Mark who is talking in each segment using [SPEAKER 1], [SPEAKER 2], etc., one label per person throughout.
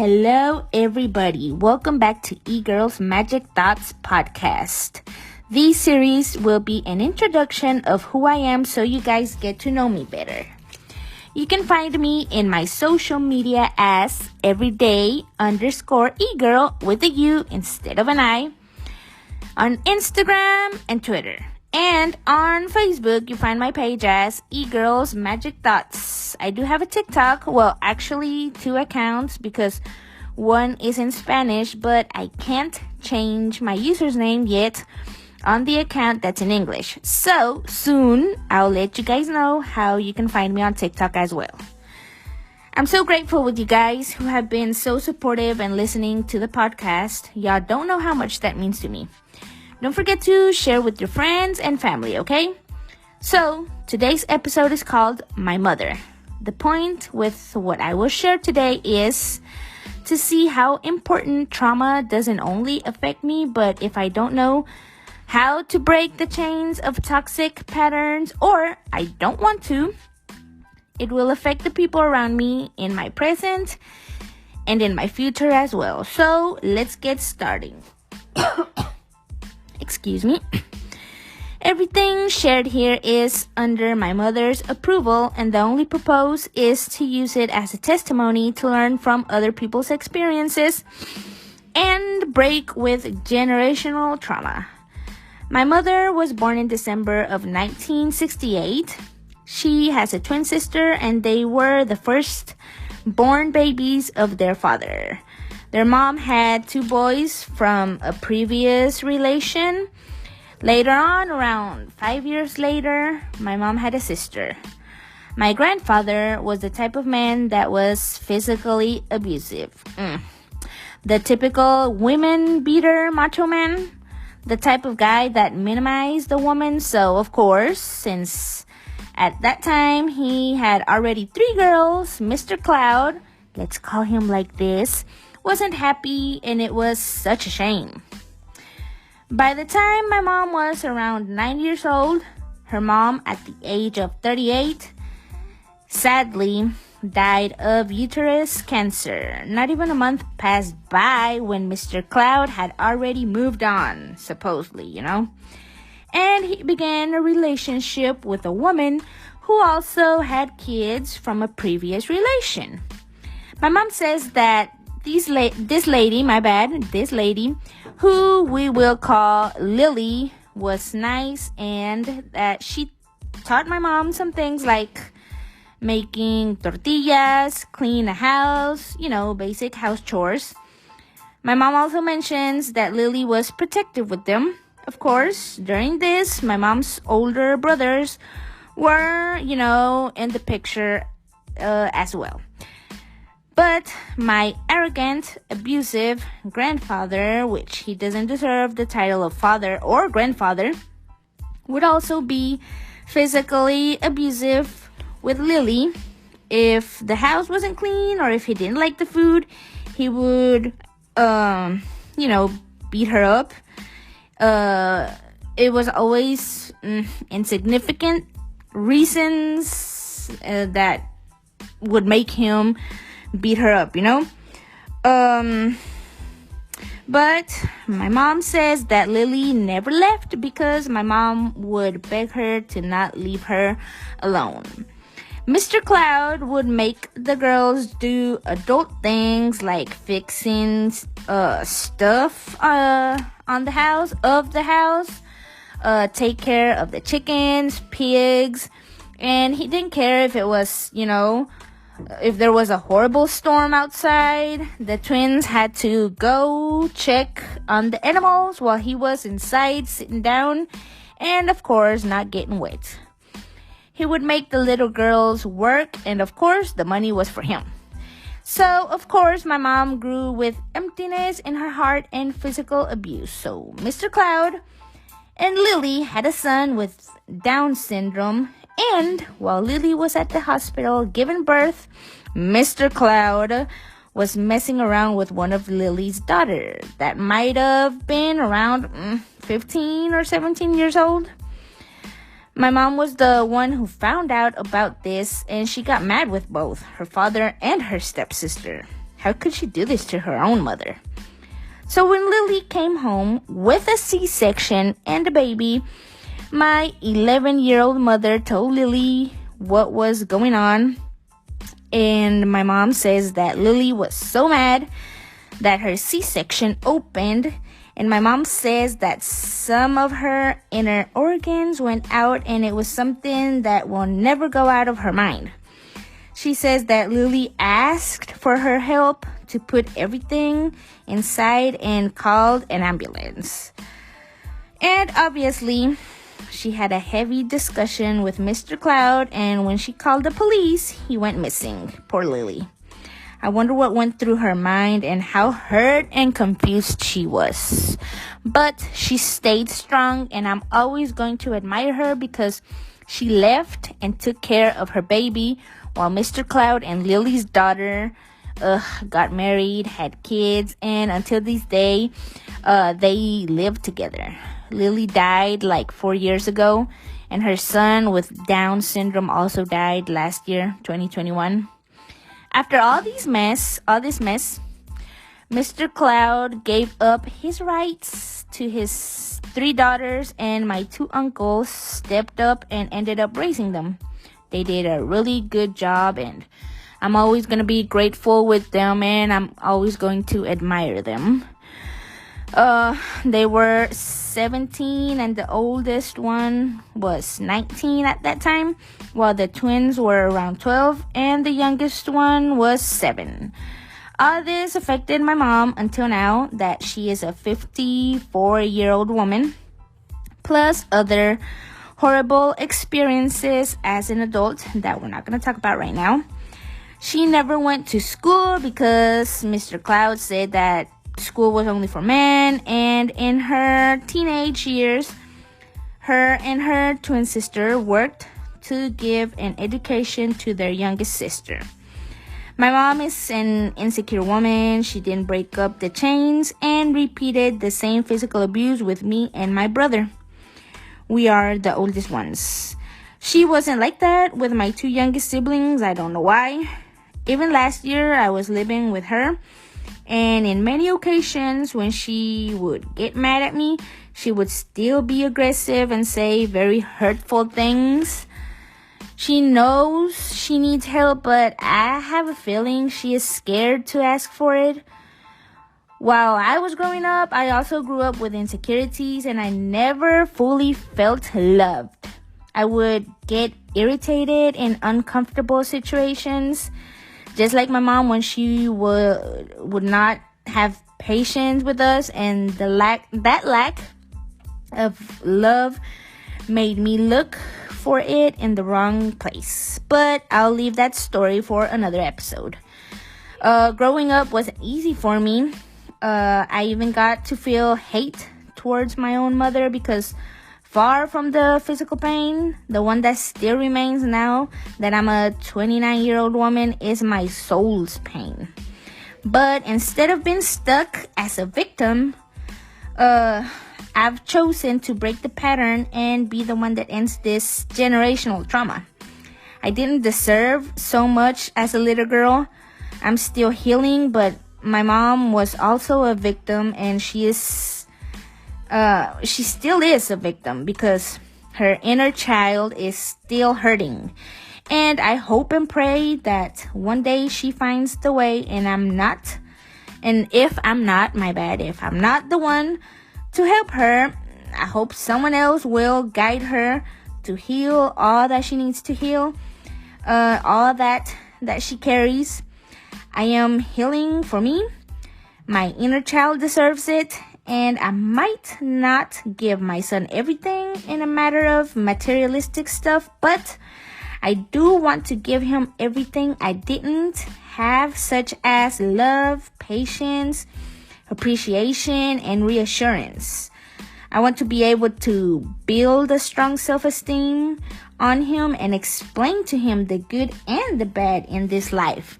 [SPEAKER 1] Hello, everybody. Welcome back to E-Girls Magic Thoughts podcast. This series will be an introduction of who I am so you guys get to know me better. You can find me in my social media as everyday_egirl with a U instead of an I on Instagram and Twitter. And on Facebook, you find my page as E-Girls Magic Thoughts. I do have a TikTok. Well, actually, 2 accounts because one is in Spanish, but I can't change my username yet on the account that's in English. So, soon, I'll let you guys know how you can find me on TikTok as well. I'm so grateful with you guys who have been so supportive and listening to the podcast. Y'all don't know how much that means to me. Don't forget to share with your friends and family, okay? So, today's episode is called My Mother. The point with what I will share today is to see how important trauma doesn't only affect me, but if I don't know how to break the chains of toxic patterns, or I don't want to, it will affect the people around me in my present and in my future as well. So, let's get started. Excuse me. Everything shared here is under my mother's approval, and the only purpose is to use it as a testimony to learn from other people's experiences and break with generational trauma. My mother was born in December of 1968. She has a twin sister, and they were the first born babies of their father. Their mom had 2 boys from a previous relation. Later on, around 5 years later, my mom had a sister. My grandfather was the type of man that was physically abusive. The typical women beater macho man. The type of guy that minimized the woman. So, of course, since at that time he had already 3 girls, Mr. Cloud, let's call him like this, wasn't happy, and it was such a shame. By the time my mom was around 9 years old, her mom, at the age of 38, sadly died of uterus cancer. Not even a month passed by when Mr. Cloud had already moved on, supposedly, And he began a relationship with a woman who also had kids from a previous relation. My mom says that this lady, who we will call Lily, was nice, and that she taught my mom some things like making tortillas, clean a house, basic house chores. My mom also mentions that Lily was protective with them. Of course, during this, my mom's older brothers were, in the picture as well. But my arrogant, abusive grandfather, which he doesn't deserve the title of father or grandfather, would also be physically abusive with Lily. If the house wasn't clean or if he didn't like the food, he would, beat her up. It was always insignificant reasons that would make him beat her up, But my mom says that Lily never left because my mom would beg her to not leave her alone. Mr. Cloud would make the girls do adult things like fixing stuff on the house, take care of the chickens, pigs, and he didn't care if it was, if there was a horrible storm outside. The twins had to go check on the animals while he was inside sitting down and, of course, not getting wet. He would make the little girls work, and, of course, the money was for him. So, of course, my mom grew with emptiness in her heart and physical abuse. So, Mr. Cloud and Lily had a son with Down syndrome. And while Lily was at the hospital giving birth, Mr. Cloud was messing around with one of Lily's daughters that might have been around 15 or 17 years old. My mom was the one who found out about this, and she got mad with both her father and her stepsister. How could she do this to her own mother? So when Lily came home with a C-section and a baby, my 11-year-old mother told Lily what was going on. And my mom says that Lily was so mad that her C-section opened. And my mom says that some of her inner organs went out, and it was something that will never go out of her mind. She says that Lily asked for her help to put everything inside and called an ambulance. And obviously, she had a heavy discussion with Mr. Cloud, and when she called the police, he went missing. Poor Lily. I wonder what went through her mind and how hurt and confused she was. But she stayed strong, and I'm always going to admire her because she left and took care of her baby while Mr. Cloud and Lily's daughter got married, had kids, and until this day, they live together. Lily died like 4 years ago, and her son with Down syndrome also died last year, 2021. After all this mess, Mr. Cloud gave up his rights to his 3 daughters, and my 2 uncles stepped up and ended up raising them. They did a really good job, and I'm always going to be grateful with them, and I'm always going to admire them. They were 17, and the oldest one was 19 at that time, while the twins were around 12, and the youngest one was 7. All this affected my mom until now that she is a 54-year-old woman, plus other horrible experiences as an adult that we're not going to talk about right now. She never went to school because Mr. Cloud said that school was only for men, and in her teenage years, her and her twin sister worked to give an education to their youngest sister. My mom is an insecure woman. She didn't break up the chains and repeated the same physical abuse with me and my brother. We are the oldest ones. She wasn't like that with my 2 youngest siblings. I don't know why. Even last year, I was living with her, and in many occasions when she would get mad at me, she would still be aggressive and say very hurtful things. She knows she needs help, but I have a feeling she is scared to ask for it. While I was growing up, I also grew up with insecurities, and I never fully felt loved. I would get irritated in uncomfortable situations, just like my mom when she would not have patience with us, and that lack of love made me look for it in the wrong place. But I'll leave that story for another episode. Growing up wasn't easy for me. I even got to feel hate towards my own mother because far from the physical pain, the one that still remains now that I'm a 29-year-old woman is my soul's pain. But instead of being stuck as a victim, I've chosen to break the pattern and be the one that ends this generational trauma. I didn't deserve so much as a little girl. I'm still healing, but my mom was also a victim, and she still is a victim because her inner child is still hurting. And I hope and pray that one day she finds the way, and if I'm not the one to help her, I hope someone else will guide her to heal all that she needs to heal, all that she carries. I am healing for me. My inner child deserves it, and I might not give my son everything in a matter of materialistic stuff, but I do want to give him everything I didn't have, such as love, patience, appreciation, and reassurance. I want to be able to build a strong self-esteem on him and explain to him the good and the bad in this life.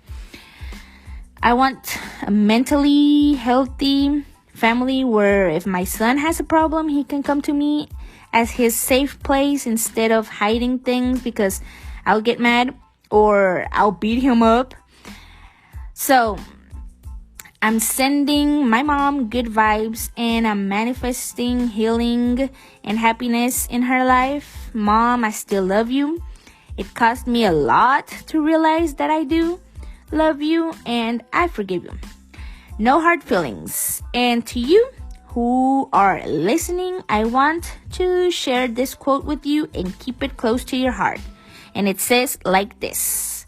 [SPEAKER 1] I want a mentally healthy family where if my son has a problem, he can come to me as his safe place instead of hiding things because I'll get mad or I'll beat him up. So I'm sending my mom good vibes and I'm manifesting healing and happiness in her life. Mom, I still love you. It cost me a lot to realize that I do love you and I forgive you. No hard feelings. And to you who are listening, I want to share this quote with you and keep it close to your heart. And it says like this: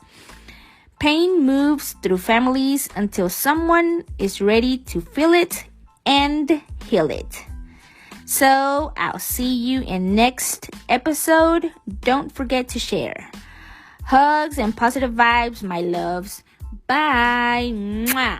[SPEAKER 1] pain moves through families until someone is ready to feel it and heal it. So I'll see you in next episode. Don't forget to share. Hugs and positive vibes, my loves. Bye. Mwah.